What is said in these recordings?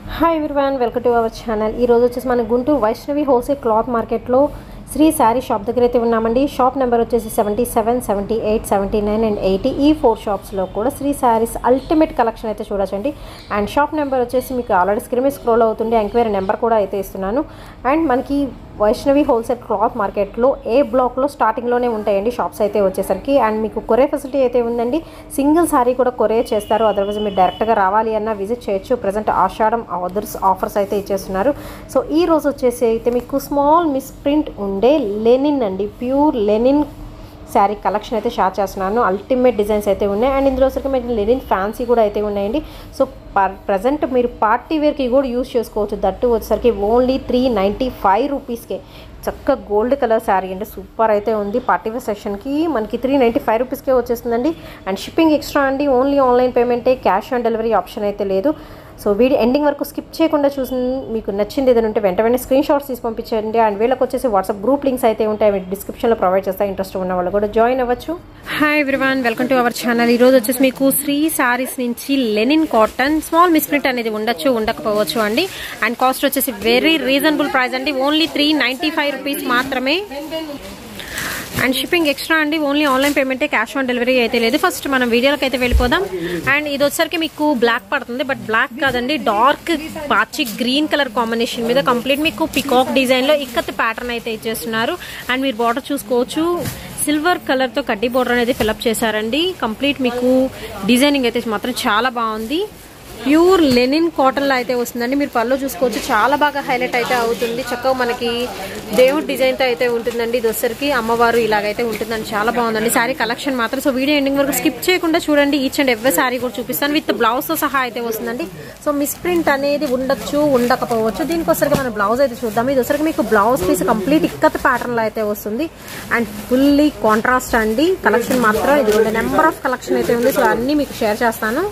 Hi everyone, welcome to our channel. ఈరోజు వచ్చేసి మన గుంటూరు వైష్ణవి హోల్సేల్ క్లాత్ మార్కెట్లో శ్రీ శారీ షాప్ దగ్గర అయితే ఉన్నామండి. షాప్ నెంబర్ వచ్చేసి 77, 78, 79 అండ్ 80. ఈ 4 షాప్స్లో కూడా శ్రీ శారీస్ అల్టిమేట్ కలెక్షన్ అయితే చూడొచ్చండి. అండ్ షాప్ నెంబర్ వచ్చేసి మీకు ఆల్రెడీ స్క్రీన్ మీద స్క్రోల్ అవుతుంది, ఎంక్వైరీ నెంబర్ కూడా అయితే ఇస్తున్నాను. అండ్ మనకి వైష్ణవి హోల్సేల్ క్లాత్ మార్కెట్లో ఏ బ్లాక్లో స్టార్టింగ్లోనే ఉంటాయండి షాప్స్ అయితే వచ్చేసరికి. అండ్ మీకు కొరియర్ ఫెసిలిటీ అయితే ఉందండి. సింగిల్ శారీ కూడా కొరియర్ చేస్తారు, అదర్వైజ్ మీరు డైరెక్ట్గా రావాలి అన్న విజిట్ చేయొచ్చు. ప్రజెంట్ ఆషాఢం ఆఫర్స్ అయితే ఇచ్చేస్తున్నారు. సో ఈ రోజు వచ్చేసి అయితే మీకు స్మాల్ మిస్ ప్రింట్ ఉండే లెనిన్ అండి, ప్యూర్ లెనిన్ శారీ కలెక్షన్ అయితే షేర్ చేస్తున్నాను. అల్టిమేట్ డిజైన్స్ అయితే ఉన్నాయి. అండ్ ఇందులో వచ్చరికి మీకు లెనిన్ ఫ్యాన్సీ కూడా అయితే ఉన్నాయండి. సో ప్రజెంట్ మీరు పార్టీ వేర్కి కూడా యూజ్ చేసుకోవచ్చు. దట్టు వచ్చేసరికి ఓన్లీ 395 రూపీస్కే చక్క గోల్డ్ కలర్ శారీ అండి, సూపర్ అయితే ఉంది. పార్టీ వేర్ సెషన్కి మనకి 395 రూపీస్కే వచ్చేస్తుందండి. అండ్ షిప్పింగ్ ఎక్స్ట్రా అండి, ఓన్లీ ఆన్లైన్ పేమెంటే, క్యాష్ ఆన్ డెలివరీ ఆప్షన్ అయితే లేదు. సో వీడియో ఎండింగ్ వరకు స్కిప్ చేయకుండా చూసి మీకు నచ్చింది ఏదైనా ఉంటే వెంటనే స్క్రీన్ షాట్స్ తీసి పంపించండి. అండ్ వీళ్ళకి వచ్చేసి వాట్సాప్ గ్రూప్ లింక్స్ అయితే ఉంటాయి, అవి డిస్క్రిప్షన్లో ప్రొవైడ్ చేస్తాయి. ఇంట్రెస్ట్ ఉన్న వాళ్ళు కూడా జాయిన్ అవ్వచ్చు. Hi everyone, welcome to our channel. ఈరోజు వచ్చేసి మీకు శ్రీ శారీస్ నుంచి లెనిన్ కాటన్ స్మాల్ మిస్ప్రింట్ అనేది ఉండొచ్చు, ఉండకపోవచ్చు అండి. అండ్ కాస్ట్ వచ్చేసి వెరీ రీజనబుల్ ప్రైస్ అండి, ఓన్లీ 395 రూపీస్ మాత్రమే. అండ్ షిప్పింగ్ ఎక్స్ట్రా అండి, ఓన్లీ ఆన్లైన్ పేమెంటే, క్యాష్ ఆన్ డెలివరీ అయితే లేదు. ఫస్ట్ మనం వీడియోలోకి అయితే వెళ్ళిపోదాం. అండ్ ఇది వచ్చరికి మీకు బ్లాక్ పడుతుంది, బట్ బ్లాక్ కాదండి, డార్క్ పాచి గ్రీన్ కలర్ కాంబినేషన్ మీద కంప్లీట్ మీకు పికాక్ డిజైన్లో ఇక్కత్ ప్యాటర్న్ అయితే ఇచ్చేస్తున్నారు. అండ్ మీరు బార్డర్ చూసుకోవచ్చు, సిల్వర్ కలర్తో కడ్డీ బార్డర్ అనేది ఫిల్అప్ చేశారండి. కంప్లీట్ మీకు డిజైనింగ్ అయితే మాత్రం చాలా బాగుంది. ప్యూర్ లెనిన్ కాటన్లో అయితే వస్తుందండి. మీరు పళ్ళు చూసుకోవచ్చు, చాలా బాగా హైలైట్ అయితే అవుతుంది. చక్కగా మనకి దేవుడి డిజైన్తో అయితే ఉంటుందండి. ఇది వచ్చరికి అమ్మవారు ఇలాగైతే ఉంటుందండి, చాలా బాగుందండి శారీ కలెక్షన్ మాత్రం. సో వీడియో ఎండింగ్ వరకు స్కిప్ చేయకుండా చూడండి. ఈచ్ అండ్ ఎవ్రీ శారీ కూడా చూపిస్తాను, విత్ బ్లౌజ్తో సహా అయితే వస్తుందండి. సో మిస్ ప్రింట్ అనేది ఉండొచ్చు, ఉండకపోవచ్చు. దీనికి వచ్చరికి మన బ్లౌజ్ అయితే చూద్దాం. ఇది వచ్చరికి మీకు బ్లౌజ్ పీస్ కంప్లీట్ ఇక్కత్ ప్యాటర్న్లో అయితే వస్తుంది. అండ్ ఫుల్లీ కాంట్రాస్ట్ అండి కలెక్షన్ మాత్రం. ఇది నెంబర్ ఆఫ్ కలెక్షన్ అయితే ఉంది, సో అన్నీ మీకు షేర్ చేస్తాను.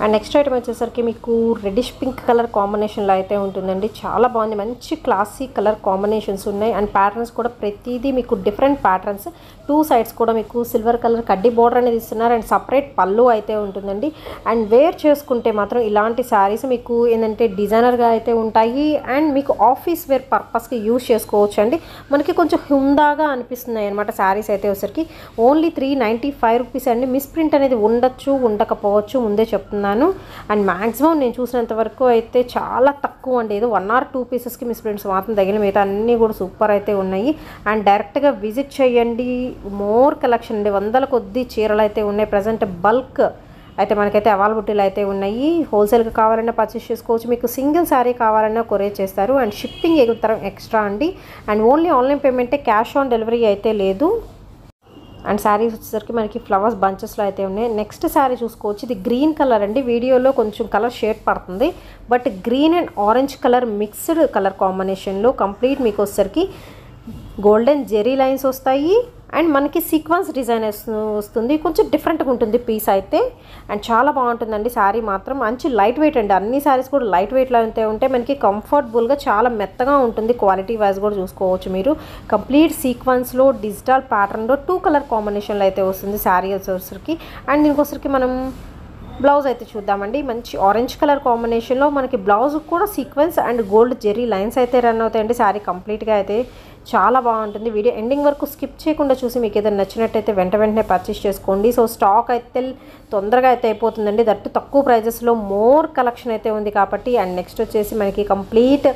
అండ్ నెక్స్ట్ ఐటమ్ వచ్చేసరికి మీకు రెడ్డిష్ పింక్ కలర్ కాంబినేషన్లో అయితే ఉంటుందండి, చాలా బాగుంది. మంచి క్లాసీ కలర్ కాంబినేషన్స్ ఉన్నాయి. అండ్ ప్యాటర్న్స్ కూడా ప్రతిదీ మీకు డిఫరెంట్ ప్యాటర్న్స్. 2 సైడ్స్ కూడా మీకు సిల్వర్ కలర్ కడ్డీ బోర్డర్ అనేది ఇస్తున్నారు. అండ్ సపరేట్ పళ్ళు అయితే ఉంటుందండి. అండ్ వేర్ చేసుకుంటే మాత్రం ఇలాంటి శారీస్ మీకు ఏంటంటే డిజైనర్గా అయితే ఉంటాయి. అండ్ మీకు ఆఫీస్ వేర్ పర్పస్కి యూజ్ చేసుకోవచ్చు అండి. మనకి కొంచెం హుందాగా అనిపిస్తున్నాయి అనమాట శారీస్ అయితే వచ్చరికి. ఓన్లీ 395 రూపీస్ అండి. మిస్ ప్రింట్ అనేది ఉండొచ్చు, ఉండకపోవచ్చు, ముందే చెప్తున్నాను. అండ్ మ్యాక్సిమం నేను చూసినంత వరకు అయితే చాలా తక్కువ అండి, ఏదో 1 or 2 పీసెస్కి మిస్ ప్రింట్స్ మాత్రం తగిన, మిగతా అన్నీ కూడా సూపర్ అయితే ఉన్నాయి. అండ్ డైరెక్ట్గా విజిట్ చేయండి. మోర్ కలెక్షన్ అండి, వందల కొద్ది చీరలు అయితే ఉన్నాయి. ప్రజెంట్ బల్క్ అయితే మనకైతే అవైలబిలిటీలు అయితే ఉన్నాయి. హోల్సేల్గా కావాలన్నా పర్చేస్ చేసుకోవచ్చు, మీకు సింగిల్ శారీ కావాలన్నా కొరియర్ చేస్తారు. అండ్ షిప్పింగ్ ఎక్స్ట్రా అండి. అండ్ ఓన్లీ ఆన్లైన్ పేమెంటే, క్యాష్ ఆన్ డెలివరీ అయితే లేదు. అండ్ శారీస్ వచ్చేసరికి మనకి ఫ్లవర్స్ బంచెస్లో అయితే ఉన్నాయి. నెక్స్ట్ శారీ చూసుకోవచ్చు, ఇది గ్రీన్ కలర్ అండి. వీడియోలో కొంచెం కలర్ షేడ్ పడుతుంది, but green and orange colour mixed colour కాంబినేషన్లో కంప్లీట్ మీకు వచ్చేసరికి గోల్డెన్ జెరీ లైన్స్ వస్తాయి. అండ్ మనకి సీక్వెన్స్ డిజైన్ వస్తుంది, కొంచెం డిఫరెంట్గా ఉంటుంది పీస్ అయితే. అండ్ చాలా బాగుంటుందండి శారీ మాత్రం. మంచి లైట్ వెయిట్ అండి, అన్ని శారీస్ కూడా లైట్ వెయిట్లో అయితే ఉంటాయి. మనకి కంఫర్టబుల్గా చాలా మెత్తగా ఉంటుంది. క్వాలిటీ వైజ్ కూడా చూసుకోవచ్చు మీరు. కంప్లీట్ సీక్వెన్స్లో డిజిటల్ ప్యాటర్న్లో 2 కలర్ కాంబినేషన్లో అయితే వస్తుంది శారీ వచ్చేసరికి. అండ్ దీనికొసరికి మనం బ్లౌజ్ అయితే చూద్దామండి. మంచి ఆరెంజ్ కలర్ కాంబినేషన్లో మనకి బ్లౌజ్ కూడా sequence and gold zari lines అయితే రన్ అవుతాయండి. శారీ కంప్లీట్గా అయితే చాలా బాగుంటుంది. వీడియో ఎండింగ్ వరకు స్కిప్ చేయకుండా చూసి మీకు ఏదైనా నచ్చినట్టయితే వెంటనే పర్చేస్ చేసుకోండి. సో స్టాక్ అయితే తొందరగా అయితే అయిపోతుందండి, దట్టు తక్కువ ప్రైజెస్లో మోర్ కలెక్షన్ అయితే ఉంది కాబట్టి. అండ్ నెక్స్ట్ వచ్చేసి మనకి కంప్లీట్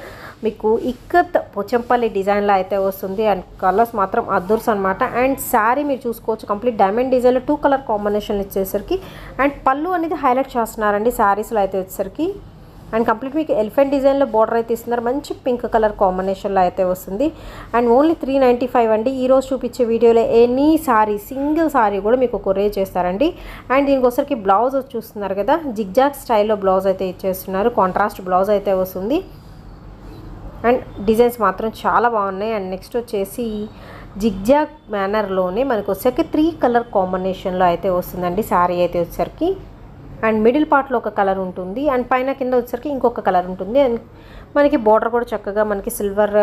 మీకు ఇక్కత్ పోచంపల్లి డిజైన్లో అయితే వస్తుంది. అండ్ కలర్స్ మాత్రం అదుర్స్ అనమాట. అండ్ శారీ మీరు చూసుకోవచ్చు, కంప్లీట్ డైమండ్ డిజైన్లో 2 కలర్ కాంబినేషన్ ఇచ్చేసరికి. అండ్ పళ్ళు అనేది హైలైట్ చేస్తున్నారండి శారీస్లో అయితే వచ్చేసరికి. అండ్ కంప్లీట్ మీకు ఎలిఫెంట్ డిజైన్లో బార్డర్ అయితే ఇస్తున్నారు, మంచి పింక్ కలర్ కాంబినేషన్లో అయితే వస్తుంది. అండ్ ఓన్లీ 395 అండి. ఈరోజు చూపించే వీడియోలో ఎనీ శారీ, సింగిల్ శారీ కూడా మీకు కొరియర్ చేస్తారండి. అండ్ దీనికోసరికి బ్లౌజ్ చూస్తున్నారు కదా, జిగ్జాగ్ స్టైల్లో బ్లౌజ్ అయితే ఇచ్చేస్తున్నారు, కాంట్రాస్ట్ బ్లౌజ్ అయితే వస్తుంది. అండ్ డిజైన్స్ మాత్రం చాలా బాగున్నాయి. అండ్ నెక్స్ట్ వచ్చేసి జిగ్జాగ్ మేనర్లోనే మనకు వచ్చేసరికి 3 కలర్ కాంబినేషన్లో అయితే వస్తుందండి శారీ అయితే వచ్చేసరికి. అండ్ మిడిల్ పార్ట్లో ఒక కలర్ ఉంటుంది, అండ్ పైన కింద వచ్చేసరికి ఇంకొక కలర్ ఉంటుంది. అండ్ మనకి బార్డర్ కూడా చక్కగా మనకి సిల్వర్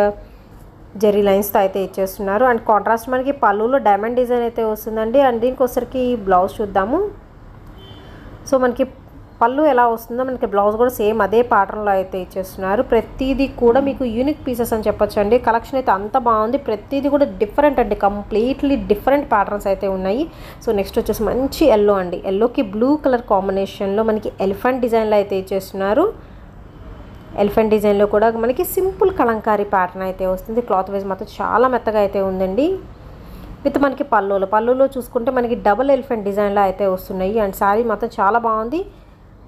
జెరీ లైన్స్తో అయితే ఇచ్చేస్తున్నారు. అండ్ కాంట్రాస్ట్ మనకి పళ్ళులో డైమండ్ డిజైన్ అయితే వస్తుందండి. అండ్ దీనికి వచ్చేసరికి బ్లౌజ్ చూద్దాము. సో మనకి పళ్ళు ఎలా వస్తుందో మనకి బ్లౌజ్ కూడా సేమ్ అదే ప్యాటర్న్లో అయితే ఇచ్చేస్తున్నారు. ప్రతిదీ కూడా మీకు యూనిక్ పీసెస్ అని చెప్పొచ్చు అండి. కలెక్షన్ అయితే అంత బాగుంది. ప్రతిదీ కూడా డిఫరెంట్ అండి, కంప్లీట్లీ డిఫరెంట్ ప్యాటర్న్స్ అయితే ఉన్నాయి. సో నెక్స్ట్ వచ్చేసి మంచి ఎల్లో అండి. ఎల్లోకి బ్లూ కలర్ కాంబినేషన్లో మనకి ఎలిఫెంట్ డిజైన్లో అయితే ఇచ్చేస్తున్నారు. ఎలిఫెంట్ డిజైన్లో కూడా మనకి సింపుల్ కలంకారీ ప్యాటర్న్ అయితే వస్తుంది. క్లాత్ వైజ్ మాత్రం చాలా మెత్తగా అయితే ఉందండి. విత్ మనకి పళ్ళులో చూసుకుంటే మనకి డబుల్ ఎలిఫెంట్ డిజైన్లో అయితే వస్తున్నాయి. అండ్ శారీ మాత్రం చాలా బాగుంది.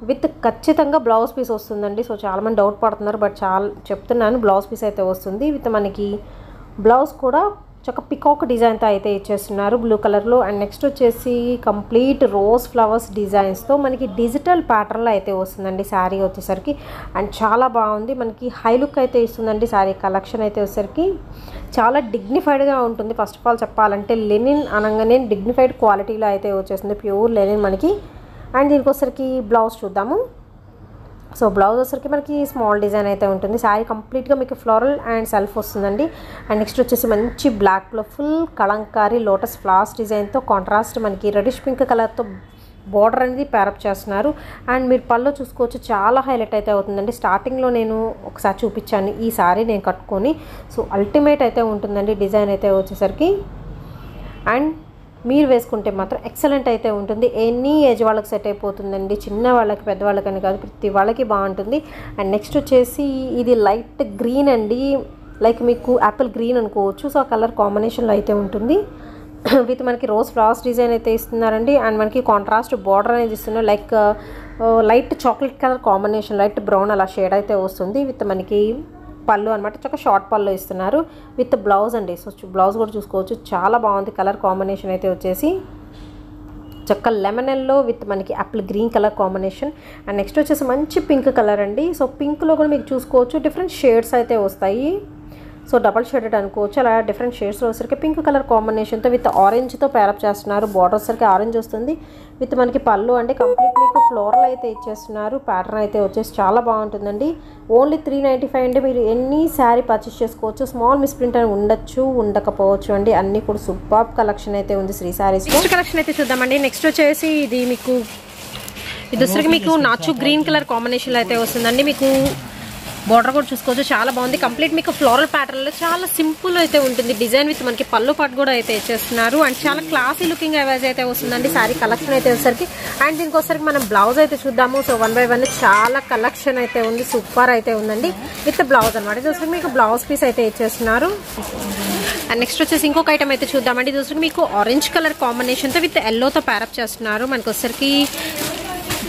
విత్ ఖచ్చితంగా బ్లౌజ్ పీస్ వస్తుందండి. సో చాలామంది డౌట్ పడుతున్నారు, బట్ చెప్తున్నాను, బ్లౌజ్ పీస్ అయితే వస్తుంది. విత్ మనకి బ్లౌజ్ కూడా చక్క పికాక్ డిజైన్తో అయితే ఇచ్చేస్తున్నారు బ్లూ కలర్లో. అండ్ నెక్స్ట్ వచ్చేసి కంప్లీట్ రోజ్ ఫ్లవర్స్ డిజైన్స్తో మనకి డిజిటల్ ప్యాటర్న్లో అయితే వస్తుందండి శారీ వచ్చేసరికి. అండ్ చాలా బాగుంది, మనకి హై లుక్ అయితే ఇస్తుందండి శారీ కలెక్షన్ అయితే వచ్చేసరికి. చాలా డిగ్నిఫైడ్గా ఉంటుంది. ఫస్ట్ ఆఫ్ ఆల్ చెప్పాలంటే లెనిన్ అనగానే డిగ్నిఫైడ్ క్వాలిటీలో అయితే వచ్చేస్తుంది, ప్యూర్ లెనిన్ మనకి. అండ్ దీనికి వచ్చరికి బ్లౌజ్ చూద్దాము. సో బ్లౌజ్ వచ్చరికి మనకి స్మాల్ డిజైన్ అయితే ఉంటుంది. శారీ కంప్లీట్గా మీకు ఫ్లోరల్ అండ్ సెల్ఫ్ వస్తుందండి. అండ్ నెక్స్ట్ వచ్చేసి మంచి బ్లాక్లో ఫుల్ కలంకారీ లోటస్ ఫ్లవర్స్ డిజైన్తో కాంట్రాస్ట్ మనకి రెడిష్ పింక్ కలర్తో బోర్డర్ అనేది ప్యారప్ చేస్తున్నారు. అండ్ మీరు పళ్ళు చూసుకోవచ్చు, చాలా హైలైట్ అయితే అవుతుందండి. స్టార్టింగ్లో నేను ఒకసారి చూపించాను ఈ శారీ నేను కట్టుకొని. సో అల్టిమేట్ అయితే ఉంటుందండి డిజైన్ అయితే వచ్చేసరికి. అండ్ మీరు వేసుకుంటే మాత్రం ఎక్సలెంట్ అయితే ఉంటుంది. ఎనీ ఏజ్ వాళ్ళకి సెట్ అయిపోతుందండి, చిన్న వాళ్ళకి పెద్దవాళ్ళకని కాదు, ప్రతి వాళ్ళకి బాగుంటుంది. అండ్ నెక్స్ట్ వచ్చేసి ఇది లైట్ గ్రీన్ అండి, లైక్ మీకు యాపిల్ గ్రీన్ అనుకోవచ్చు. సో ఆ కలర్ కాంబినేషన్లో అయితే ఉంటుంది. విత్ మనకి రోజ్ ఫ్లవర్స్ డిజైన్ అయితే ఇస్తున్నారండి. అండ్ మనకి కాంట్రాస్ట్ బార్డర్ అనేది ఇస్తున్నారు, like light chocolate colour combination, light brown అలా షేడ్ అయితే వస్తుంది. విత్ మనకి పళ్ళు అనమాట, చక్క షార్ట్ పళ్ళు ఇస్తున్నారు విత్ బ్లౌజ్ అండి. సో బ్లౌజ్ కూడా చూసుకోవచ్చు, చాలా బాగుంది కలర్ కాంబినేషన్ అయితే వచ్చేసి. చక్క లెమన్ ఎల్లో విత్ మనకి Apple green colour combination. And next వచ్చేసి మంచి పింక్ కలర్ అండి. సో పింక్లో కూడా మీకు చూసుకోవచ్చు డిఫరెంట్ షేడ్స్ అయితే వస్తాయి. సో డబల్ షేడెడ్ అనుకోవచ్చు, అలా డిఫరెంట్ షేడ్స్లో వచ్చరికి పింక్ కలర్ కాంబినేషన్తో విత్ ఆరెంజ్తో ప్యారప్ చేస్తున్నారు. బార్డర్ వచ్చరికి ఆరెంజ్ వస్తుంది. విత్ మనకి పళ్ళు అంటే కంప్లీట్ మీకు ఫ్లోరల్ అయితే ఇచ్చేస్తున్నారు. ప్యాటర్న్ అయితే వచ్చేసి చాలా బాగుంటుందండి. ఓన్లీ 395 అంటే మీరు ఎన్ని శారీ పర్చేస్ చేసుకోవచ్చు. స్మాల్ మిస్ప్రింట్ అని ఉండొచ్చు, ఉండకపోవచ్చు అండి. అన్నీ కూడా సూపర్ కలెక్షన్ అయితే ఉంది శ్రీ శారీస్. నెక్స్ట్ కలెక్షన్ అయితే చూద్దామండి. నెక్స్ట్ వచ్చేసి ఇది వచ్చరికి మీకు నాచు గ్రీన్ కలర్ కాంబినేషన్లో అయితే వస్తుందండి. మీకు బార్డర్ కూడా చూసుకోవచ్చు, చాలా బాగుంది. కంప్లీట్ మీకు ఫ్లోరల్ ప్యాటర్న్లో చాలా సింపుల్ అయితే ఉంటుంది డిజైన్. విత్ మనకి పళ్ళు పాటు కూడా అయితే ఇచ్చేస్తున్నారు. అండ్ చాలా క్లాసీ లుకింగ్ అవేజ్ అయితే వస్తుందండి శారీ కలెక్షన్ అయితే వచ్చేసరికి. అండ్ దీనికి వచ్చరికి మనం బ్లౌజ్ అయితే చూద్దాము. సో 1 by 1 చాలా కలెక్షన్ అయితే ఉంది, సూపర్ అయితే ఉందండి. విత్ బ్లౌజ్ అనమాట. ఇది వచ్చరికి మీకు బ్లౌజ్ పీస్ అయితే ఇచ్చేస్తున్నారు. అండ్ నెక్స్ట్ వచ్చేసి ఇంకొక ఐటమ్ అయితే చూద్దామండి. ఇది వచ్చరికి మీకు ఆరెంజ్ కలర్ కాంబినేషన్తో విత్ ఎల్లోతో ప్యారప్ చేస్తున్నారు. మనకి వచ్చరికి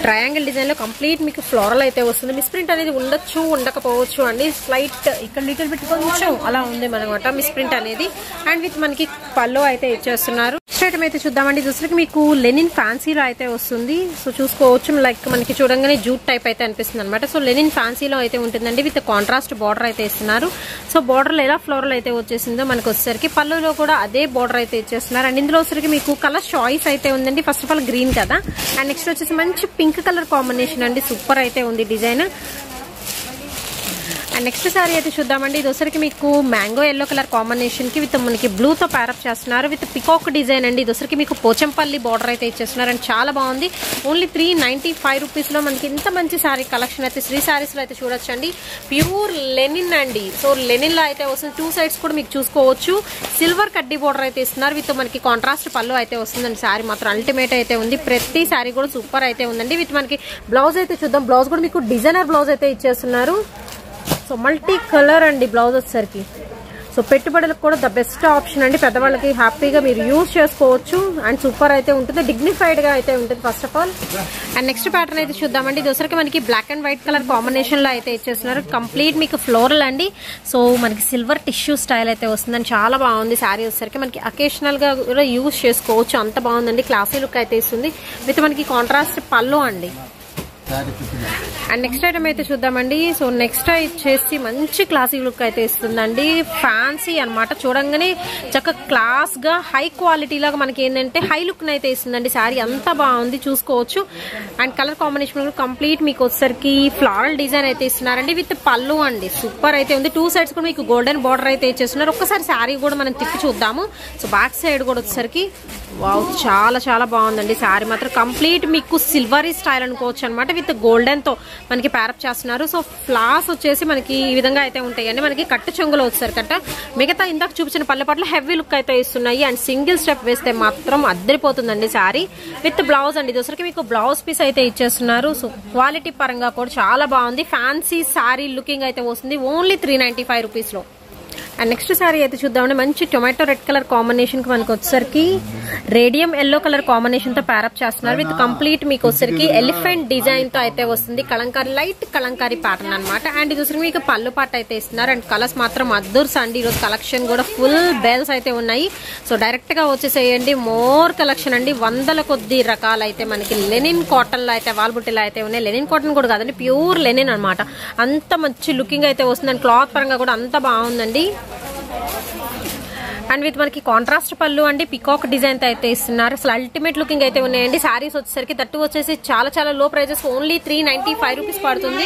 ట్రయాంగిల్ డిజైన్లో కంప్లీట్ మీకు ఫ్లోరల్ అయితే వస్తుంది. మిస్ప్రింట్ అనేది ఉండొచ్చు, ఉండకపోవచ్చు అండి. స్లైట్ ఇక్కడ లిటిల్ బిట్ కొంచెం అలా ఉంది అనమాట మిస్ప్రింట్ అనేది. అండ్ విత్ మనకి పళ్ళు అయితే ఇచ్చేస్తున్నారు. నెక్స్ట్ ఐటమ్ అయితే చూద్దామండి. దూసరికి మీకు లెనిన్ ఫ్యాన్సీలో అయితే వస్తుంది. సో చూసుకోవచ్చు, లైక్ మనకి చూడంగానే జూట్ టైప్ అయితే అనిపిస్తుంది అనమాట. సో లెనిన్ ఫ్యాన్సీలో అయితే ఉంటుందండి. విత్ కాంట్రాస్ట్ బార్డర్ అయితే ఇస్తున్నారు. సో బార్డర్లో ఎలా ఫ్లోరల్ అయితే వచ్చేసిందో మనకు వచ్చేసరికి పళ్ళులో కూడా అదే బార్డర్ అయితే ఇచ్చేస్తున్నారు. అండ్ ఇందులో వచ్చేసరికి మీకు కలర్ చాయిస్ అయితే ఉందండి. ఫస్ట్ ఆఫ్ ఆల్ గ్రీన్ కదా. అండ్ నెక్స్ట్ వచ్చేసి మంచి పింక్ కలర్ కాంబినేషన్ అండి, సూపర్ అయితే ఉంది డిజైన్. అండ్ నెక్స్ట్ సారీ అయితే చూద్దామండి. ఇది వచ్చరికి మీకు మ్యాంగో ఎల్లో కలర్ కాంబినేషన్ కి విత్ మనకి బ్లూ తో ప్యారప్ చేస్తున్నారు. విత్ పికాక్ డిజైన్ అండి. ఇది వచ్చరికి మీకు పోచంపల్లి బార్డర్ అయితే ఇచ్చేస్తున్నారు. అండ్ చాలా బాగుంది. ఓన్లీ 395 రూపీస్ లో మనకి ఇంత మంచి సారీ కలెక్షన్ అయితే శ్రీ సారీస్ లో అయితే చూడొచ్చండి. ప్యూర్ లెనిన్ అండి. సో లెనిన్ లో అయితే వస్తుంది. 2 సైడ్స్ కూడా మీకు చూసుకోవచ్చు. సిల్వర్ కడ్డీ బార్డర్ అయితే ఇస్తున్నారు. విత్ మనకి కాంట్రాస్ట్ పళ్ళు అయితే వస్తుందండి. సారీ మాత్రం అల్టిమేట్ అయితే ఉంది. ప్రతి సారీ కూడా సూపర్ అయితే ఉందండి. విత్ మనకి బ్లౌజ్ అయితే చూద్దాం. బ్లౌజ్ కూడా మీకు డిజైనర్ బ్లౌజ్ అయితే ఇచ్చేస్తున్నారు. సో మల్టీ కలర్ అండి బ్లౌజ్ వచ్చేసరికి. సో పెట్టుబడులకు కూడా ద బెస్ట్ ఆప్షన్ అండి. పెద్దవాళ్ళకి హ్యాపీగా మీరు యూజ్ చేసుకోవచ్చు. అండ్ సూపర్ అయితే ఉంటుంది, డిగ్నిఫైడ్ గా అయితే ఉంటుంది first of all. And next pattern అయితే చూద్దామండి. ఇది వచ్చరికి మనకి black and white colour combination లో అయితే ఇచ్చేస్తున్నారు. కంప్లీట్ మీకు ఫ్లోరల్ అండి. సో మనకి సిల్వర్ టిష్యూ స్టైల్ అయితే వస్తుందని చాలా బాగుంది. శారీ వచ్చేసరికి మనకి అకేషనల్ గా కూడా యూజ్ చేసుకోవచ్చు. అంత బాగుందండి. క్లాసీ లుక్ అయితే ఇస్తుంది. విత్ మనకి కాంట్రాస్ట్ పళ్ళు అండి. అండ్ నెక్స్ట్ ఐటమ్ అయితే చూద్దామండి. సో నెక్స్ట్ వచ్చేసి మంచి క్లాసిక్ లుక్ అయితే ఇస్తుందండి. ఫ్యాన్సీ అనమాట. చూడంగానే చక్క క్లాస్ గా హై క్వాలిటీ లాగా మనకి ఏంటంటే హై లుక్ అయితే ఇస్తుందండి. శారీ అంతా బాగుంది, చూసుకోవచ్చు. అండ్ కలర్ కాంబినేషన్ కంప్లీట్ మీకు వచ్చేసరికి ఫ్లారల్ డిజైన్ అయితే ఇస్తున్నారండి. విత్ పళ్ళు అండి, సూపర్ అయితే ఉంది. 2 సైడ్స్ కూడా మీకు గోల్డెన్ బార్డర్ అయితే ఇచ్చేస్తున్నారు. ఒక్కసారి శారీ కూడా మనం తిప్పి చూద్దాము. సో బ్యాక్ సైడ్ కూడా వచ్చేసరికి వావ్, చాలా చాలా బాగుందండి. శారీ మాత్రం కంప్లీట్ మీకు సిల్వరీ స్టైల్ అనుకోవచ్చు అనమాట. విత్ గోల్డెన్ తో మనకి ప్యారప్ చేస్తున్నారు. సో ఫ్లాస్ వచ్చేసి మనకి ఈ విధంగా అయితే ఉంటాయండి. మనకి కట్టు చెంగులో వచ్చారు కట్ట. మిగతా ఇందాక చూపించిన పల్లెపాట్లు హెవీ లుక్ అయితే ఇస్తున్నాయి. అండ్ సింగిల్ స్టెప్ వేస్తే మాత్రం అద్దరిపోతుందండి శారీ విత్ బ్లౌజ్ అండి. దోసరికి మీకు బ్లౌజ్ పీస్ అయితే ఇచ్చేస్తున్నారు. సో క్వాలిటీ పరంగా కూడా చాలా బాగుంది. ఫ్యాన్సీ శారీ లుకింగ్ అయితే వస్తుంది ఓన్లీ 395 రూపీస్ లో. అండ్ నెక్స్ట్ శారీ అయితే చూద్దామండి. మంచి టొమాటో రెడ్ కలర్ కాంబినేషన్ కి మనకి వచ్చేసరికి రేడియం ఎల్లో కలర్ కాంబినేషన్ తో ప్యారప్ చేస్తున్నారు. విత్ కంప్లీట్ మీకు వచ్చేసరికి ఎలిఫెంట్ డిజైన్ తో అయితే వస్తుంది. కలంకారీ లైట్ కలంకారీ ప్యాటర్న్ అనమాట. అండ్ ఇది వచ్చరికి మీకు పళ్ళు పాట అయితే ఇస్తున్నారు. అండ్ కలర్స్ మాత్రం అద్దూర్స్ అండి. ఈరోజు కలెక్షన్ కూడా ఫుల్ బెల్స్ అయితే ఉన్నాయి. సో డైరెక్ట్ గా వచ్చేసేయండి. మోర్ కలెక్షన్ అండి. వందల కొద్ది రకాలు అయితే మనకి లెనిన్ కాటన్ లో అయితే వాల్బుట్టిలో అయితే ఉన్నాయి. లెనిన్ కాటన్ కూడా కాదండి, ప్యూర్ లెనిన్ అనమాట. అంత మంచి లుకింగ్ అయితే వస్తుంది. అండ్ క్లాత్ పరంగా కూడా అంత బాగుందండి. అండ్ విత్ మనకి కాంట్రాస్ట్ పళ్ళు అండి, పికాక్ డిజైన్ అయితే ఇస్తున్నారు. అసలు అల్టిమేట్ లుకింగ్ అయితే ఉన్నాయండి. శారీస్ వచ్చేసరికి తట్టు వచ్చేసి చాలా చాలా లో ప్రైజెస్ ఓన్లీ 395 రూపీస్ పడుతుంది.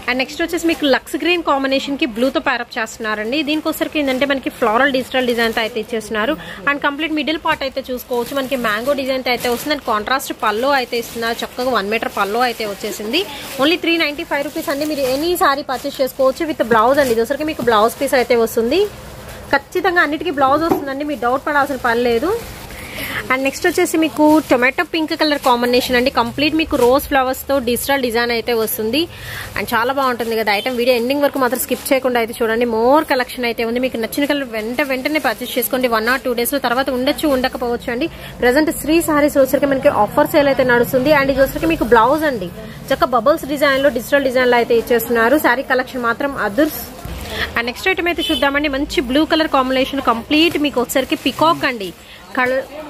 అండ్ నెక్స్ట్ వచ్చేసి మీకు లక్స్ గ్రీన్ కాంబినేషన్ కి బ్లూ తో ప్యారప్ చేస్తున్నారండి. దీనికోసరికి ఏంటంటే మనకి ఫ్లోరల్ డిజిటల్ డిజైన్ తో అయితే ఇచ్చేస్తున్నారు. అండ్ కంప్లీట్ మిడిల్ పార్ట్ అయితే చూసుకోవచ్చు. మనకి మ్యాంగో డిజైన్ తో అయితే వస్తుంది. అండ్ కాంట్రాస్ట్ పల్లో అయితే ఇస్తున్నారు. చక్కగా 1 మీటర్ పల్లో అయితే వచ్చేసింది. ఓన్లీ 395 రూపీస్ అండి. మీరు ఎనీ సారీ పర్చేస్ చేసుకోవచ్చు విత్ బ్లౌజ్ అండి. దోసరికి మీకు బ్లౌజ్ పీస్ అయితే వస్తుంది. ఖచ్చితంగా అన్నిటికీ బ్లౌజ్ వస్తుందండి, మీరు డౌట్ పడాల్సిన పని లేదు. అండ్ నెక్స్ట్ వచ్చేసి మీకు టొమాటో పింక్ కలర్ కాంబినేషన్ అండి. కంప్లీట్ మీకు రోజ్ ఫ్లవర్స్ తో డిజిటల్ డిజైన్ అయితే వస్తుంది. అండ్ చాలా బాగుంటుంది కదా ఐటమ్. వీడియో ఎండింగ్ వరకు మాత్రం స్కిప్ చేయకుండా అయితే చూడండి. మోర్ కలెక్షన్ అయితే ఉంది. మీకు నచ్చిన కలర్ వెంటనే పర్చేస్ చేసుకోండి. 1 or 2 డేస్ లో తర్వాత ఉండకపోవచ్చు అండి. ప్రెసెంట్ శ్రీ సారీస్ వచ్చరికి మనకి ఆఫర్ సేల్ అయితే నడుస్తుంది. అండ్ ఇది వచ్చరికి మీకు బ్లౌజ్ అండి. చక్క బబుల్స్ డిజైన్ లో డిజిటల్ డిజైన్ లో అయితే ఇచ్చేస్తున్నారు. శారీ కలెక్షన్ మాత్రం అదర్స్. అండ్ నెక్స్ట్ ఐటమ్ అయితే చూద్దామండి. మంచి బ్లూ కలర్ కాంబినేషన్ కంప్లీట్ మీకు వచ్చరికి పికాక్ అండి.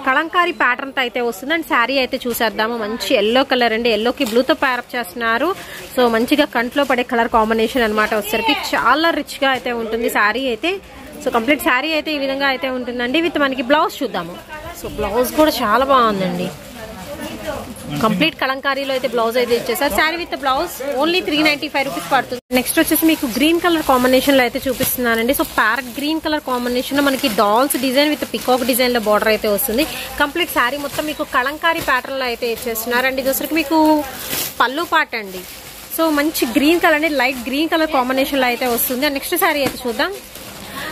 కలంకారీ ప్యాటర్న్ తో అయితే వస్తుంది. అండ్ శారీ అయితే చూసేద్దాము. మంచి ఎల్లో కలర్ అండి. ఎల్లోకి బ్లూతో ప్యారప్ చేస్తున్నారు. సో మంచిగా కంట్లో పడే కలర్ కాంబినేషన్ అనమాట. వచ్చరికి చాలా రిచ్ గా అయితే ఉంటుంది శారీ అయితే. సో కంప్లీట్ శారీ అయితే ఈ విధంగా అయితే ఉంటుందండి. విత్ మనకి బ్లౌజ్ చూద్దాము. సో బ్లౌజ్ కూడా చాలా బాగుందండి. కంప్లీట్ కలంకారీలో అయితే బ్లౌజ్ అయితే ఇచ్చేసారు. Sari with blouse only 395 rupees పడుతుంది. నెక్స్ట్ వచ్చేసి మీకు గ్రీన్ కలర్ కాంబినేషన్ లో అయితే చూపిస్తున్నానండి. So parrot green colour combination లో మనకి dolls design with peacock design లో బార్డర్ అయితే వస్తుంది. కంప్లీట్ శారీ మొత్తం మీకు కలంకారీ ప్యాటర్న్ లో అయితే ఇచ్చేస్తున్నారు. అండ్ ఇది వచ్చరికి మీకు పళ్ళు పాట అండి. సో మంచి గ్రీన్ కలర్ అండి, లైట్ గ్రీన్ కలర్ కాంబినేషన్ లో అయితే వస్తుంది. అండ్ నెక్స్ట్ శారీ అయితే చూద్దాం.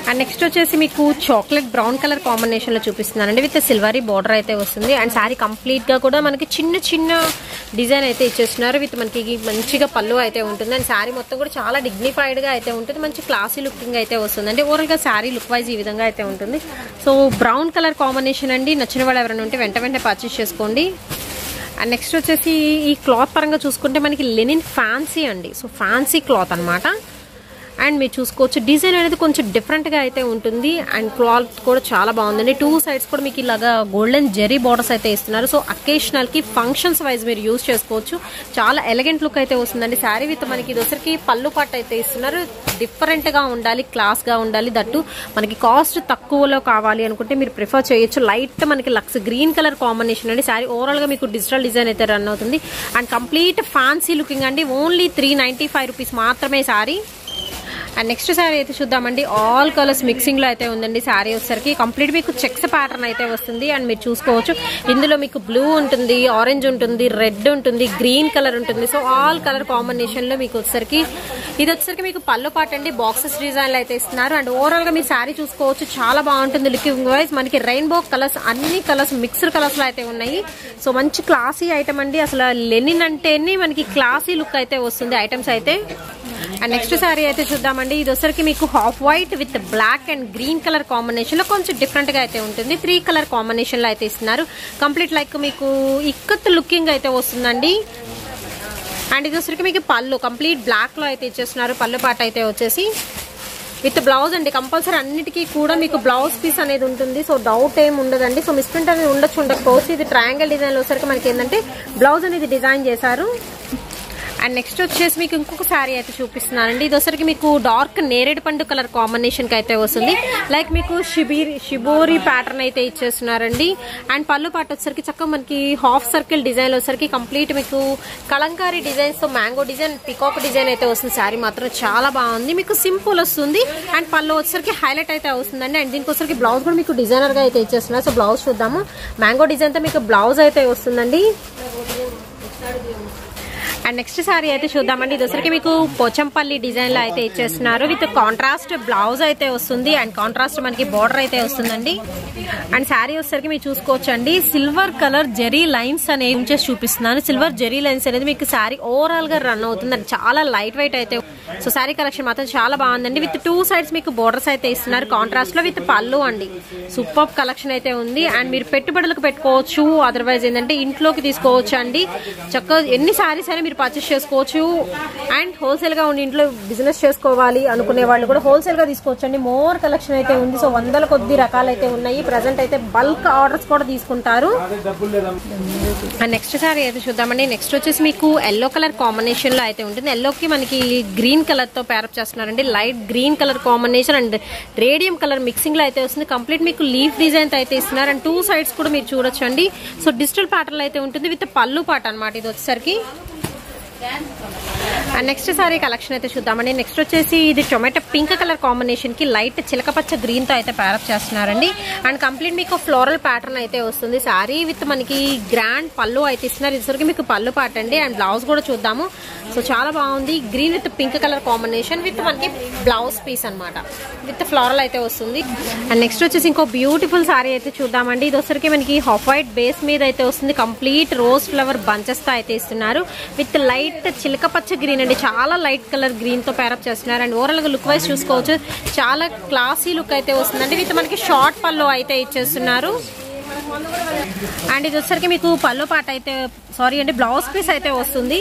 అండ్ నెక్స్ట్ వచ్చేసి మీకు చాక్లెట్ బ్రౌన్ కలర్ కాంబినేషన్ లో చూపిస్తున్నానండి. విత్ సిల్వరీ బార్డర్ అయితే వస్తుంది. అండ్ శారీ కంప్లీట్ గా కూడా మనకి చిన్న చిన్న డిజైన్ అయితే ఇచ్చేస్తున్నారు. విత్ మనకి మంచిగా పళ్ళు అయితే ఉంటుంది. అండ్ శారీ మొత్తం కూడా చాలా డిగ్నిఫైడ్ గా అయితే ఉంటుంది. మంచి క్లాసీ లుకింగ్ అయితే వస్తుంది అండి. ఓవరాల్ గా శారీ లుక్ వైజ్ ఈ విధంగా అయితే ఉంటుంది. సో బ్రౌన్ కలర్ కాంబినేషన్ అండి. నచ్చిన వాళ్ళు ఎవరైనా ఉంటే వెంటనే పర్చేస్ చేసుకోండి. అండ్ నెక్స్ట్ వచ్చేసి ఈ క్లాత్ పరంగా చూసుకుంటే మనకి లెనిన్ ఫ్యాన్సీ అండి. సో ఫ్యాన్సీ క్లాత్ అనమాట. అండ్ మీరు చూసుకోవచ్చు డిజైన్ అనేది కొంచెం డిఫరెంట్ గా అయితే ఉంటుంది. అండ్ క్లాత్ కూడా చాలా బాగుందండి. 2 సైడ్స్ కూడా మీకు ఇలాగా గోల్డెన్ జెరీ బార్డర్స్ అయితే ఇస్తున్నారు. సో అకేషనల్ కి ఫంక్షన్స్ వైజ్ మీరు యూజ్ చేసుకోవచ్చు. చాలా ఎలిగెంట్ లుక్ అయితే వస్తుందండి. శారీ విత్ మనకి దోసరికి పళ్ళు పాట అయితే ఇస్తున్నారు. డిఫరెంట్ గా ఉండాలి, క్లాస్ గా ఉండాలి. దట్టు మనకి కాస్ట్ తక్కువలో కావాలి అనుకుంటే మీరు ప్రిఫర్ చేయొచ్చు. లైట్ మనకి లక్స్ గ్రీన్ కలర్ కాంబినేషన్ అండి. శారీ ఓవరాల్ గా మీకు డిజిటల్ డిజైన్ అయితే రన్ అవుతుంది. అండ్ కంప్లీట్ ఫ్యాన్సీ లుకింగ్ అండి. ఓన్లీ 395 రూపీస్ మాత్రమే శారీ. అండ్ నెక్స్ట్ శారీ అయితే చూద్దామండి. ఆల్ కలర్స్ మిక్సింగ్ లో అయితే ఉందండి. శారీ వచ్చేసరికి కంప్లీట్ మీకు చెక్స్ ప్యాటర్న్ అయితే వస్తుంది. అండ్ మీరు చూసుకోవచ్చు ఇందులో మీకు బ్లూ ఉంటుంది, ఆరెంజ్ ఉంటుంది, రెడ్ ఉంటుంది, గ్రీన్ కలర్ ఉంటుంది. సో ఆల్ కలర్ కాంబినేషన్ లో మీకు వచ్చేసరికి ఇది వచ్చేసరికి మీకు పళ్ళు పాట అండి. బాక్సెస్ డిజైన్ లో అయితే ఇస్తున్నారు. అండ్ ఓవరాల్ గా మీ శారీ చూసుకోవచ్చు చాలా బాగుంటుంది లుకింగ్ వైజ్. మనకి రెయిన్బో కలర్స్ అన్ని కలర్స్ మిక్స్డ్ కలర్స్ లో అయితే ఉన్నాయి. సో మంచి క్లాసీ ఐటమ్ అండి. అసలు లెనిన్ అంటేనే మనకి క్లాసీ లుక్ అయితే వస్తుంది ఐటమ్స్ అయితే. అండ్ నెక్స్ట్ శారీ అయితే చూద్దామండి. ఇది వచ్చరికి మీకు half white with black and green colour combination లో కొంచెం డిఫరెంట్ గా అయితే ఉంటుంది. 3 కలర్ కాంబినేషన్ లో అయితే ఇస్తున్నారు. కంప్లీట్ లైక్ మీకు ఇక్కత్ లుకింగ్ అయితే వస్తుందండి. అండ్ ఇది వచ్చరికి మీకు పళ్ళు కంప్లీట్ బ్లాక్ లో అయితే ఇచ్చేస్తున్నారు. పళ్ళు పాట అయితే వచ్చేసి విత్ బ్లౌజ్ అండి. కంపల్సరీ అన్నిటికీ కూడా మీకు బ్లౌజ్ పీస్ అనేది ఉంటుంది. సో డౌట్ ఏమి ఉండదండి. సో మిస్ప్రింట్ అనేది ఉండకపోవచ్చు. ఇది ట్రయాంగిల్ డిజైన్ లో వచ్చరికి మనకి ఏంటంటే బ్లౌజ్ అనేది డిజైన్ చేశారు. అండ్ నెక్స్ట్ వచ్చేసి మీకు ఇంకొక శారీ అయితే చూపిస్తున్నానండి. ఇది వచ్చరికి మీకు డార్క్ నేరేడు పండు కలర్ కాంబినేషన్ కి అయితే వస్తుంది. లైక్ మీకు షిబోరి ప్యాటర్న్ అయితే ఇచ్చేస్తున్నారండి. అండ్ పళ్ళు పాట వచ్చరికి చక్కగా మనకి హాఫ్ సర్కిల్ డిజైన్ వచ్చరికి కంప్లీట్ మీకు కలంకారీ డిజైన్స్ తో మ్యాంగో డిజైన్, పికాక్ డిజైన్ అయితే వస్తుంది. శారీ మాత్రం చాలా బాగుంది. మీకు సింపుల్ వస్తుంది. అండ్ పళ్ళు వచ్చరికి హైలైట్ అయితే వస్తుందండి. అండ్ దీనికి వచ్చరికి బ్లౌజ్ కూడా మీకు డిజైనర్ గా అయితే ఇచ్చేస్తున్నారు. సో బ్లౌజ్ చూద్దాము. మ్యాంగో డిజైన్ తో మీకు బ్లౌజ్ అయితే వస్తుందండి. అండ్ నెక్స్ట్ సారీ అయితే చూద్దామండి. ఇది వచ్చరికి మీకు పోచంపల్లి డిజైన్ లో అయితే ఇచ్చేస్తున్నారు. విత్ కాంట్రాస్ట్ బ్లౌజ్ అయితే వస్తుంది అండ్ కాంట్రాస్ట్ మనకి బోర్డర్ అయితే వస్తుందండి. అండ్ శారీ వచ్చేసరికి మీరు చూసుకోవచ్చండి, సిల్వర్ కలర్ జెరీ లైన్స్ అనేవి ఉంచేసి చూపిస్తున్నాను. సిల్వర్ జెరీ లైన్స్ అనేది మీకు శారీ ఓవరాల్ గా రన్ అవుతుంది అండ్ చాలా లైట్ వెయిట్ అయితే. సో శారీ కలెక్షన్ మాత్రం చాలా బాగుందండి. విత్ 2 సైడ్స్ మీకు బోర్డర్స్ అయితే ఇస్తున్నారు కాంట్రాస్ట్ లో విత్ పళ్ళు అండి. సూపర్ కలెక్షన్ అయితే ఉంది. అండ్ మీరు పెట్టుబడులకు పెట్టుకోవచ్చు, అదర్వైజ్ ఏంటంటే ఇంట్లోకి తీసుకోవచ్చు అండి. చక్కగా ఎన్ని శారీస్ అయినా మీరు పర్చేస్ చేసుకోవచ్చు. అండ్ హోల్సేల్ గా ఉండి ఇంట్లో బిజినెస్ చేసుకోవాలి అనుకునే వాళ్ళు కూడా హోల్సేల్ గా తీసుకోవచ్చు అండి. మోర్ కలెక్షన్ అయితే ఉంది. సో వందల కొద్ది రకాలు అయితే ఉన్నాయి. ప్రజెంట్ అయితే బల్క్ ఆర్డర్స్ కూడా తీసుకుంటారు. అండ్ నెక్స్ట్ శారీ అయితే చూద్దామండి. నెక్స్ట్ వచ్చేసి మీకు ఎల్లో కలర్ కాంబినేషన్ లో అయితే ఉంటుంది. ఎల్లోకి మనకి గ్రీన్ కలర్ తో ప్యారప్ చేస్తున్నారండి. Light green colour combination and radium colour mixing లో అయితే వస్తుంది. కంప్లీట్ మీకు లీఫ్ డిజైన్ అయితే ఇస్తున్నారు అండ్ 2 సైడ్స్ కూడా మీరు చూడొచ్చు అండి. సో డిజిటల్ ప్యాటర్న్ అయితే ఉంటుంది విత్ పళ్ళు పాట అనమాట ఇది వచ్చేసరికి. అండ్ నెక్స్ట్ సారీ కలెక్షన్ అయితే చూద్దామండి. నెక్స్ట్ వచ్చేసి ఇది టొమాటో పింక్ కలర్ కాంబినేషన్ కి లైట్ చిలకపచ్చ గ్రీన్ తో అయితే ప్యారప్ చేస్తున్నారండి. అండ్ కంప్లీట్ మీకు ఫ్లోరల్ ప్యాటర్న్ అయితే వస్తుంది. సారీ విత్ మనకి గ్రాండ్ పళ్ళు అయితే ఇస్తున్నారు. ఇది మీకు పళ్ళు పాట అండి. అండ్ బ్లౌజ్ కూడా చూద్దాము. సో చాలా బాగుంది. Green with pink colour combination with మనకి బ్లౌజ్ పీస్ అనమాట విత్ ఫ్లోరల్ అయితే వస్తుంది. అండ్ నెక్స్ట్ వచ్చేసి ఇంకో బ్యూటిఫుల్ సారీ అయితే చూద్దామండి. ఇది వచ్చరికి మనకి హాఫ్ వైట్ బేస్ మీద అయితే వస్తుంది. కంప్లీట్ రోజ్ ఫ్లవర్ బంచెస్ తో అయితే ఇస్తున్నారు విత్ లైట్ చిలకపచ్చ గ్రీన్ అండి. చాలా లైట్ కలర్ గ్రీన్ తో ప్యారప్ చేస్తున్నారు. అండ్ ఓవరాల్ గా లుక్ వైజ్ చూసుకోవచ్చు, చాలా క్లాసీ లుక్ అయితే వస్తుందండి. విత్ మనకి షార్ట్ పళ్ళు అయితే ఇచ్చేస్తున్నారు. అండ్ ఇది వచ్చరికి మీకు పళ్ళు పాట అయితే బ్లౌజ్ పీస్ అయితే వస్తుంది.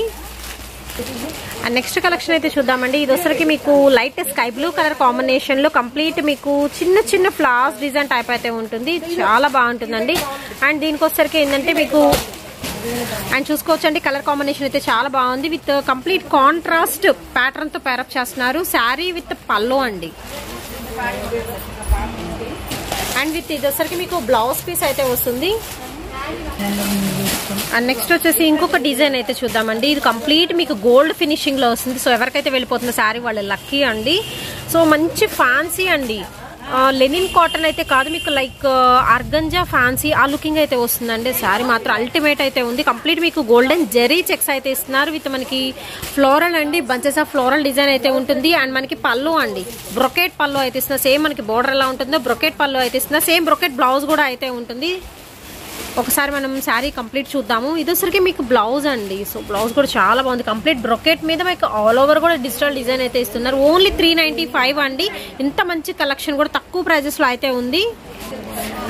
అండ్ నెక్స్ట్ కలెక్షన్ అయితే చూద్దామండి. ఇది వచ్చరికి మీకు light sky blue colour combination లో కంప్లీట్ మీకు చిన్న చిన్న ఫ్లవర్స్ డిజైన్ టైప్ అయితే ఉంటుంది. చాలా బాగుంటుందండి. అండ్ దీనికి వచ్చరికి ఏంటంటే మీకు అండ్ చూసుకోవచ్చండి, కలర్ కాంబినేషన్ అయితే చాలా బాగుంది. విత్ కంప్లీట్ కాంట్రాస్ట్ ప్యాటర్న్ తో ప్యారప్ చేస్తున్నారు. శారీ విత్ పల్లో అండి. అండ్ విత్ ఇది వచ్చరికి మీకు బ్లౌజ్ పీస్ అయితే వస్తుంది. అండ్ నెక్స్ట్ వచ్చేసి ఇంకొక డిజైన్ అయితే చూద్దామండి. ఇది కంప్లీట్ మీకు గోల్డ్ ఫినిషింగ్ లో వస్తుంది. సో ఎవరికైతే వెళ్ళిపోతున్న శారీ వాళ్ళు లక్కీ అండి. సో మంచి ఫ్యాన్సీ అండి. లెనిన్ కాటన్ అయితే కాదు, మీకు లైక్ ఆర్గంజా ఫ్యాన్సీ ఆ లుకింగ్ అయితే వస్తుందండి. శారీ మాత్రం అల్టిమేట్ అయితే ఉంది. కంప్లీట్ మీకు గోల్డెన్ జెరీ చెక్స్ అయితే ఇస్తున్నారు విత్ మనకి ఫ్లోరల్ అండి, బంచెస్ ఆఫ్ ఫ్లోరల్ డిజైన్ అయితే ఉంటుంది. అండ్ మనకి పళ్ళు అండి, బ్రొకెట్ పళ్ళు అయితే ఇస్తున్నారు. సేమ్ మనకి బోర్డర్ ఎలా ఉంటుందో బ్రొకెట్ పళ్ళు అయితే ఇస్తున్నారు. సేమ్ బ్రొకెట్ బ్లౌజ్ కూడా అయితే ఉంటుంది. ఒకసారి మనం శారీ కంప్లీట్ చూద్దాము. ఇది వచ్చరికి మీకు బ్లౌజ్ అండి. సో బ్లౌజ్ కూడా చాలా బాగుంది. కంప్లీట్ బ్రొకెట్ మీద మీకు ఆల్ ఓవర్ కూడా డిజిటల్ డిజైన్ అయితే ఇస్తున్నారు. ఓన్లీ 395 అండి. ఇంత మంచి కలెక్షన్ కూడా తక్కువ ప్రైజెస్ లో అయితే ఉంది.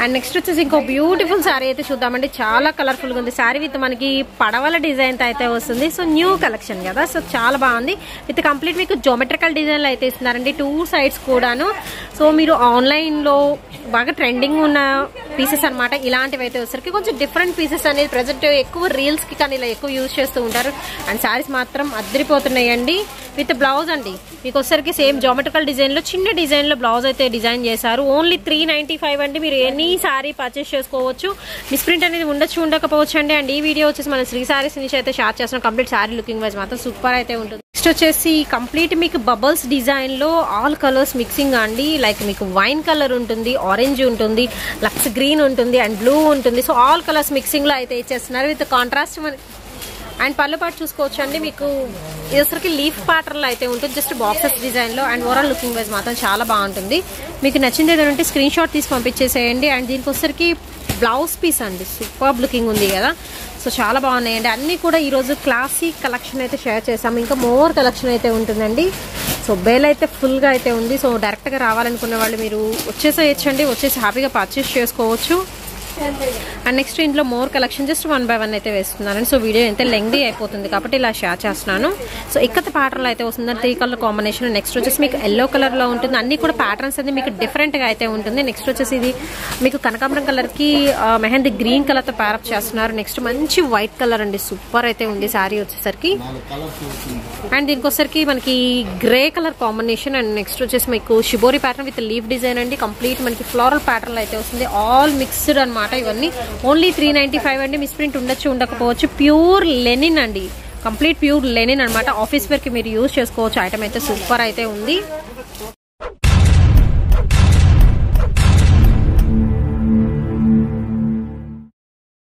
అండ్ నెక్స్ట్ వచ్చేసి ఇంకో బ్యూటిఫుల్ శారీ అయితే చూద్దామండి. చాలా కలర్ఫుల్ గా ఉంది. శారీ విత్ మనకి పడవల డిజైన్ తో అయితే వస్తుంది. సో న్యూ కలెక్షన్ కదా, సో చాలా బాగుంది. విత్ కంప్లీట్ మీకు జోమెట్రికల్ డిజైన్ లో అయితే ఇస్తున్నారండి 2 సైడ్స్ కూడాను. సో మీరు ఆన్లైన్ లో బాగా ట్రెండింగ్ ఉన్న పీసెస్ అనమాట. ఇలాంటివి అయితే వచ్చరికి కొంచెం డిఫరెంట్ పీసెస్ అనేది ప్రెసెంట్ ఎక్కువ రీల్స్ కి కానీ ఇలా ఎక్కువ యూజ్ చేస్తూ ఉంటారు. అండ్ శారీస్ మాత్రం అద్దరిపోతున్నాయండి. విత్ బ్లౌజ్ అండి మీకు వచ్చరికి సేమ్ జోమెట్రికల్ డిజైన్ లో చిన్న డిజైన్ లో బ్లౌజ్ అయితే డిజైన్ చేశారు. ఓన్లీ 395 అండి. మీరు ఎనీ సారీ పర్చేస్ చేసుకోవచ్చు. మిస్ప్రింట్ అనేది ఉండకపోవచ్చు అండి. అండ్ ఈ వీడియో వచ్చేసి మన శ్రీ సారీస్ నుంచి అయితే షేర్ చేస్తున్నాం. కంప్లీట్ సారీ లుకింగ్ వైజ్ మాత్రం సూపర్ అయితే ఉంటుంది. నెక్స్ట్ వచ్చేసి కంప్లీట్ మీకు బబుల్స్ డిజైన్ లో ఆల్ కలర్స్ మిక్సింగ్ అండి. లైక్ మీకు వైన్ కలర్ ఉంటుంది, ఆరెంజ్ ఉంటుంది, లక్స్ గ్రీన్ ఉంటుంది అండ్ బ్లూ ఉంటుంది. సో ఆల్ కలర్స్ మిక్సింగ్ లో అయితే ఇచ్చేస్తున్నారు విత్ కాంట్రాస్ట్. అండ్ పళ్ళు పాటు చూసుకోవచ్చు అండి. మీకు ఇదొసరికి లీఫ్ ప్యాటర్న్ లో అయితే ఉంటుంది, జస్ట్ బాక్సెస్ డిజైన్ లో. అండ్ ఓవరాల్ లుకింగ్ వైజ్ మాత్రం చాలా బాగుంటుంది. మీకు నచ్చింది ఏదైనా ఉంటే స్క్రీన్ షాట్ తీసి పంపించేసేయండి. అండ్ దీనికి వచ్చరికి బ్లౌజ్ పీస్ అండి, సూపర్ లుకింగ్ ఉంది కదా. సో చాలా బాగున్నాయండి. అన్నీ కూడా ఈరోజు క్లాసిక్ కలెక్షన్ అయితే షేర్ చేసాము. ఇంకా మోర్ కలెక్షన్ అయితే ఉంటుందండి. సో బేల్ అయితే ఫుల్గా అయితే ఉంది. సో డైరెక్ట్గా రావాలనుకునే వాళ్ళు మీరు వచ్చేసేయచ్చండి. వచ్చేసి హ్యాపీగా పర్చేస్ చేసుకోవచ్చు. అండ్ నెక్స్ట్ ఇంట్లో మోర్ కలెక్షన్ జస్ట్ 1 by 1 అయితే వేస్తున్నాను. సో వీడియో అయితే లెంగ్దీ అయిపోతుంది కాబట్టి ఇలా షేర్ చేస్తున్నాను. సో ఇక్కత ప్యాటర్న్ అయితే వస్తుంది 3 కలర్ కాంబినేషన్. నెక్స్ట్ వచ్చేసి మీకు ఎల్లో కలర్ లో ఉంటుంది. అన్ని కూడా ప్యాటర్న్స్ అనేది మీకు డిఫరెంట్ గా అయితే ఉంటుంది. నెక్స్ట్ వచ్చేసి ఇది మీకు కనకాంబరం కలర్ కి మెహందీ గ్రీన్ కలర్ తో ప్యారప్ చేస్తున్నారు. నెక్స్ట్ మంచి వైట్ కలర్ అండి, సూపర్ అయితే ఉంది శారీ వచ్చేసరికి. అండ్ దీనికి వచ్చేసరికి మనకి grey colour combination. And next వచ్చేసి మీకు shibori pattern with leaf design అండి. కంప్లీట్ మనకి ఫ్లోరల్ ప్యాటర్న్ అయితే వస్తుంది. ఆల్ మిక్స్డ్ అనమాట. ఇవన్నీ ఓన్లీ 395 అండి. మిస్ప్రింట్ ఉండకపోవచ్చు. ప్యూర్ లెనిన్ అండి, కంప్లీట్ ప్యూర్ లెనిన్ అనమాట. ఆఫీస్ వేర్ కి మీరు యూజ్ చేసుకోవచ్చు. ఐటమ్ అయితే సూపర్ అయితే ఉంది.